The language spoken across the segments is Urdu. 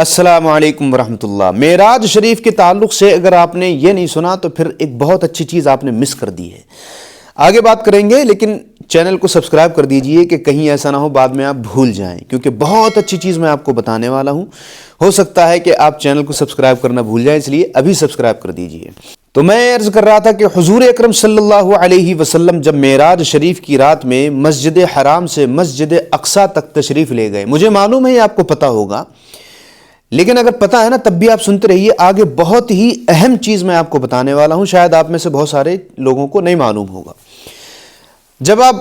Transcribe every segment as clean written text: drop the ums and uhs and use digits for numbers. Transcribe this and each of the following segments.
السلام علیکم ورحمۃ اللہ۔ معراج شریف کے تعلق سے اگر آپ نے یہ نہیں سنا تو پھر ایک بہت اچھی چیز آپ نے مس کر دی ہے۔ آگے بات کریں گے، لیکن چینل کو سبسکرائب کر دیجئے کہ کہیں ایسا نہ ہو بعد میں آپ بھول جائیں، کیونکہ بہت اچھی چیز میں آپ کو بتانے والا ہوں۔ ہو سکتا ہے کہ آپ چینل کو سبسکرائب کرنا بھول جائیں، اس لیے ابھی سبسکرائب کر دیجئے۔ تو میں عرض کر رہا تھا کہ حضور اکرم صلی اللہ علیہ وسلم جب معراج شریف کی رات میں مسجد حرام سے مسجد اقصیٰ تک تشریف لے گئے، مجھے معلوم ہے یہ آپ کو پتہ ہوگا، لیکن اگر پتہ ہے نا تب بھی آپ سنتے رہیے، آگے بہت ہی اہم چیز میں آپ کو بتانے والا ہوں، شاید آپ میں سے بہت سارے لوگوں کو نہیں معلوم ہوگا۔ جب آپ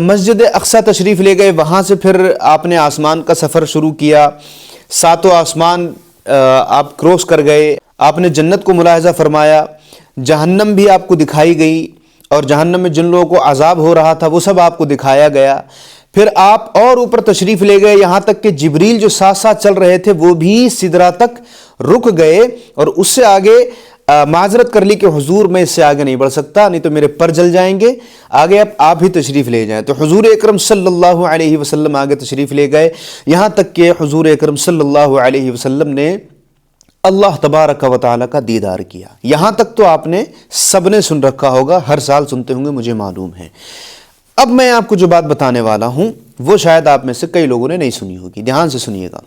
مسجد اقصیٰ تشریف لے گئے، وہاں سے پھر آپ نے آسمان کا سفر شروع کیا، ساتوں آسمان آپ کراس کر گئے، آپ نے جنت کو ملاحظہ فرمایا، جہنم بھی آپ کو دکھائی گئی، اور جہنم میں جن لوگوں کو عذاب ہو رہا تھا وہ سب آپ کو دکھایا گیا۔ پھر آپ اور اوپر تشریف لے گئے، یہاں تک کہ جبریل جو ساتھ ساتھ چل رہے تھے وہ بھی سدرہ تک رک گئے، اور اس سے آگے معذرت کر لی کہ حضور میں اس سے آگے نہیں بڑھ سکتا، نہیں تو میرے پر جل جائیں گے، آگے اب آپ ہی تشریف لے جائیں۔ تو حضور اکرم صلی اللہ علیہ وسلم آگے تشریف لے گئے، یہاں تک کہ حضور اکرم صلی اللہ علیہ وسلم نے اللہ تبارک و تعالیٰ کا دیدار کیا۔ یہاں تک تو آپ نے سب نے سن رکھا ہوگا، ہر سال سنتے ہوں گے، مجھے معلوم ہے۔ اب میں آپ کو جو بات بتانے والا ہوں وہ شاید آپ میں سے کئی لوگوں نے نہیں سنی ہوگی، دھیان سے سنیے گا۔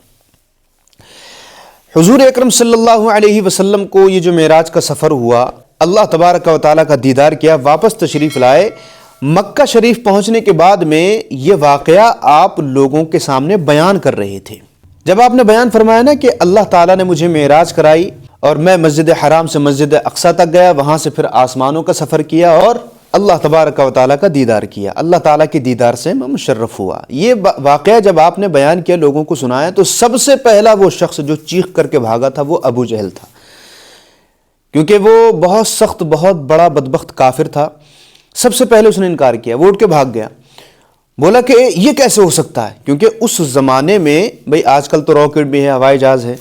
حضور اکرم صلی اللہ علیہ وسلم کو یہ جو معراج کا سفر ہوا، اللہ تبارک و تعالیٰ کا دیدار کیا، واپس تشریف لائے، مکہ شریف پہنچنے کے بعد میں یہ واقعہ آپ لوگوں کے سامنے بیان کر رہے تھے۔ جب آپ نے بیان فرمایا نا کہ اللہ تعالیٰ نے مجھے معراج کرائی اور میں مسجد حرام سے مسجد اقصیٰ تک گیا، وہاں سے پھر آسمانوں کا سفر کیا اور اللہ تبارک و تعالیٰ کا دیدار کیا، اللہ تعالیٰ کی دیدار سے میں مشرف ہوا، یہ واقعہ جب آپ نے بیان کیا، لوگوں کو سنایا، تو سب سے پہلا وہ شخص جو چیخ کر کے بھاگا تھا وہ ابو جہل تھا، کیونکہ وہ بہت سخت، بہت بڑا بدبخت کافر تھا۔ سب سے پہلے اس نے انکار کیا، وہ اٹھ کے بھاگ گیا، بولا کہ یہ کیسے ہو سکتا ہے، کیونکہ اس زمانے میں بھئی آج کل تو راکٹ بھی ہے، ہوائی جہاز ہے،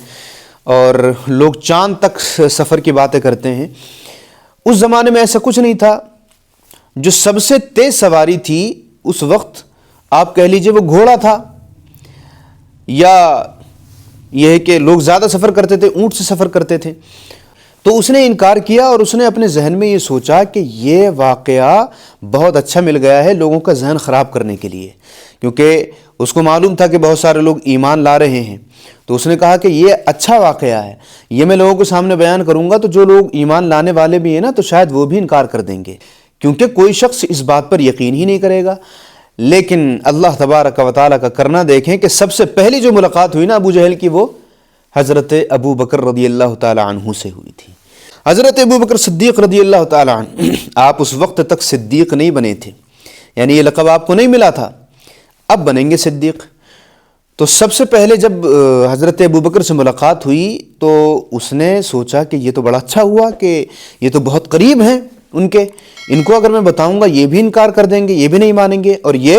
اور لوگ چاند تک سفر کی باتیں کرتے ہیں، اس زمانے میں ایسا کچھ نہیں تھا۔ جو سب سے تیز سواری تھی اس وقت آپ کہہ لیجئے وہ گھوڑا تھا، یا یہ ہے کہ لوگ زیادہ سفر کرتے تھے، اونٹ سے سفر کرتے تھے۔ تو اس نے انکار کیا، اور اس نے اپنے ذہن میں یہ سوچا کہ یہ واقعہ بہت اچھا مل گیا ہے لوگوں کا ذہن خراب کرنے کے لیے، کیونکہ اس کو معلوم تھا کہ بہت سارے لوگ ایمان لا رہے ہیں، تو اس نے کہا کہ یہ اچھا واقعہ ہے، یہ میں لوگوں کے سامنے بیان کروں گا تو جو لوگ ایمان لانے والے بھی ہیں نا تو شاید وہ بھی انکار کر دیں گے، کیونکہ کوئی شخص اس بات پر یقین ہی نہیں کرے گا۔ لیکن اللہ تبارک و تعالیٰ کا کرنا دیکھیں کہ سب سے پہلی جو ملاقات ہوئی نا ابو جہل کی، وہ حضرت ابو بکر رضی اللہ تعالیٰ عنہ سے ہوئی تھی۔ حضرت ابو بکر صدیق رضی اللہ تعالیٰ عنہ، آپ اس وقت تک صدیق نہیں بنے تھے، یعنی یہ لقب آپ کو نہیں ملا تھا، اب بنیں گے صدیق۔ تو سب سے پہلے جب حضرت ابو بکر سے ملاقات ہوئی تو اس نے سوچا کہ یہ تو بڑا اچھا ہوا کہ یہ تو بہت قریب ہیں ان کو اگر میں بتاؤں گا یہ بھی انکار کر دیں گے، یہ بھی نہیں مانیں گے، اور یہ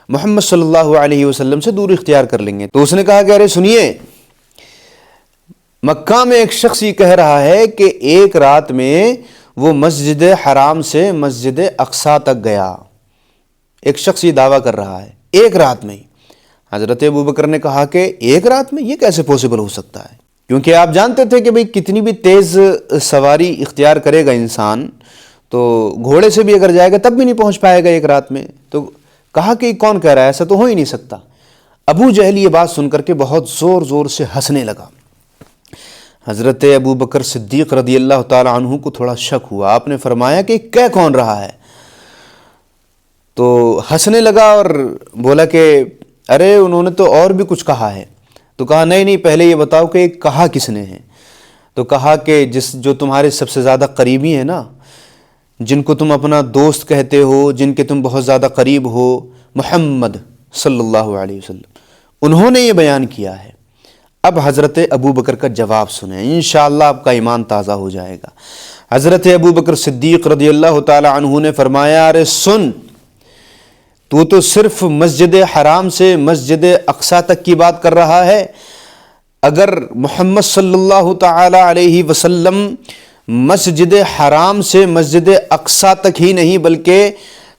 محمد صلی اللہ علیہ وسلم سے دور اختیار کر لیں گے۔ تو اس نے کہا کہ ارے سنیے، مکہ میں ایک شخص یہ کہہ رہا ہے کہ ایک رات میں وہ مسجد حرام سے مسجد اقصیٰ تک گیا، ایک شخص یہ دعویٰ کر رہا ہے ایک رات میں۔ حضرت ابو بکر نے کہا کہ ایک رات میں یہ کیسے پوسیبل ہو سکتا ہے، کیونکہ آپ جانتے تھے کہ بھئی کتنی بھی تیز سواری اختیار کرے گا انسان تو گھوڑے سے بھی اگر جائے گا تب بھی نہیں پہنچ پائے گا ایک رات میں۔ تو کہا کہ کون کہہ رہا ہے، ایسا تو ہو ہی نہیں سکتا۔ ابو جہل یہ بات سن کر کے بہت زور زور سے ہنسنے لگا۔ حضرت ابو بکر صدیق رضی اللہ تعالیٰ عنہ کو تھوڑا شک ہوا، آپ نے فرمایا کہ کہہ کون رہا ہے، تو ہنسنے لگا اور بولا کہ ارے انہوں نے تو اور بھی کچھ کہا ہے۔ تو کہا نہیں پہلے یہ بتاؤ کہ کہا کس نے ہے۔ تو کہا کہ جو تمہارے سب سے زیادہ قریبی ہیں نا، جن کو تم اپنا دوست کہتے ہو، جن کے تم بہت زیادہ قریب ہو، محمد صلی اللہ علیہ وسلم، انہوں نے یہ بیان کیا ہے۔ اب حضرت ابو بکر کا جواب سنیں، انشاءاللہ آپ کا ایمان تازہ ہو جائے گا۔ حضرت ابو بکر صدیق رضی اللہ تعالی عنہ نے فرمایا، ارے سن، تو صرف مسجد حرام سے مسجد اقصیٰ تک کی بات کر رہا ہے، اگر محمد صلی اللہ تعالی علیہ وسلم مسجد حرام سے مسجد اقصیٰ تک ہی نہیں بلکہ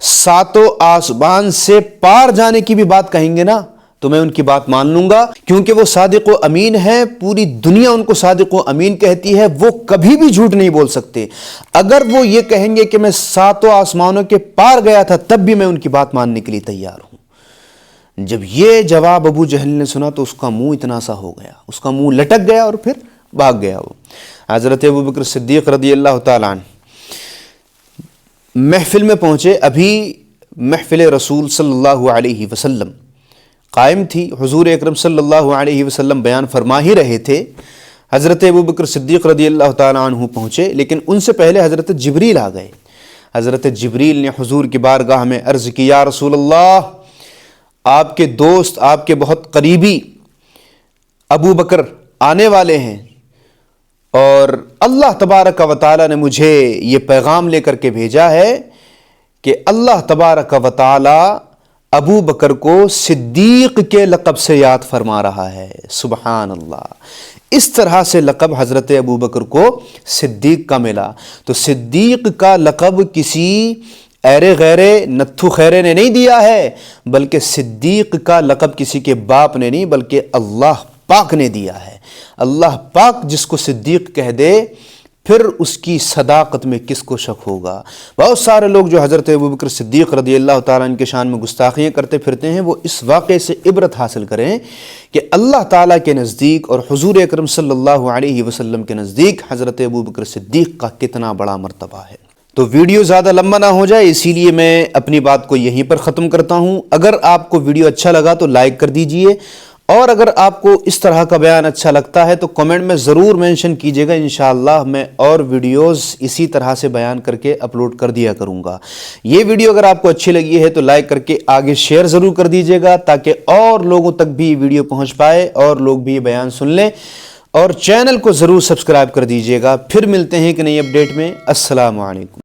ساتوں آسمان سے پار جانے کی بھی بات کہیں گے نا تو میں ان کی بات مان لوں گا، کیونکہ وہ صادق و امین ہیں، پوری دنیا ان کو صادق و امین کہتی ہے، وہ کبھی بھی جھوٹ نہیں بول سکتے۔ اگر وہ یہ کہیں گے کہ میں 7 آسمانوں کے پار گیا تھا تب بھی میں ان کی بات ماننے کے لیے تیار ہوں۔ جب یہ جواب ابو جہل نے سنا تو اس کا منہ اتنا سا ہو گیا، اس کا منہ لٹک گیا اور پھر بھاگ گیا۔ وہ حضرت ابوبکر صدیق رضی اللہ تعالیٰ عنہ محفل میں پہنچے، ابھی محفل رسول صلی اللہ علیہ وسلم قائم تھی، حضور اکرم صلی اللہ علیہ وسلم بیان فرما ہی رہے تھے، حضرت ابوبکر صدیق رضی اللہ تعالیٰ عنہ پہنچے، لیکن ان سے پہلے حضرت جبریل آ گئے۔ حضرت جبریل نے حضور کی بارگاہ میں عرض کی، یا رسول اللہ، آپ کے دوست، آپ کے بہت قریبی ابو بکر آنے والے ہیں، اور اللہ تبارک و تعالی نے مجھے یہ پیغام لے کر کے بھیجا ہے کہ اللہ تبارک و تعالی ابو بکر کو صدیق کے لقب سے یاد فرما رہا ہے۔ سبحان اللہ، اس طرح سے لقب حضرت ابو بکر کو صدیق کا ملا۔ تو صدیق کا لقب کسی ایرے غیرے نتھو خیرے نے نہیں دیا ہے، بلکہ صدیق کا لقب کسی کے باپ نے نہیں بلکہ اللہ پاک نے دیا ہے۔ اللہ پاک جس کو صدیق کہہ دے پھر اس کی صداقت میں کس کو شک ہوگا۔ بہت سارے لوگ جو حضرت ابوبکر صدیق رضی اللہ تعالیٰ عنہ کے شان میں گستاخیاں کرتے پھرتے ہیں، وہ اس واقعے سے عبرت حاصل کریں کہ اللہ تعالیٰ کے نزدیک اور حضور اکرم صلی اللہ علیہ وسلم کے نزدیک حضرت ابوبکر صدیق کا کتنا بڑا مرتبہ ہے۔ تو ویڈیو زیادہ لمبا نہ ہو جائے، اسی لیے میں اپنی بات کو یہیں پر ختم کرتا ہوں۔ اگر آپ کو ویڈیو اچھا لگا تو لائک کر دیجئے، اور اگر آپ کو اس طرح کا بیان اچھا لگتا ہے تو کمنٹ میں ضرور مینشن کیجئے گا، انشاءاللہ میں اور ویڈیوز اسی طرح سے بیان کر کے اپلوڈ کر دیا کروں گا۔ یہ ویڈیو اگر آپ کو اچھی لگی ہے تو لائک کر کے آگے شیئر ضرور کر دیجئے گا، تاکہ اور لوگوں تک بھی ویڈیو پہنچ پائے اور لوگ بھی یہ بیان سن لیں، اور چینل کو ضرور سبسکرائب کر دیجئے گا۔ پھر ملتے ہیں ایک نئی اپڈیٹ میں۔ السلام علیکم۔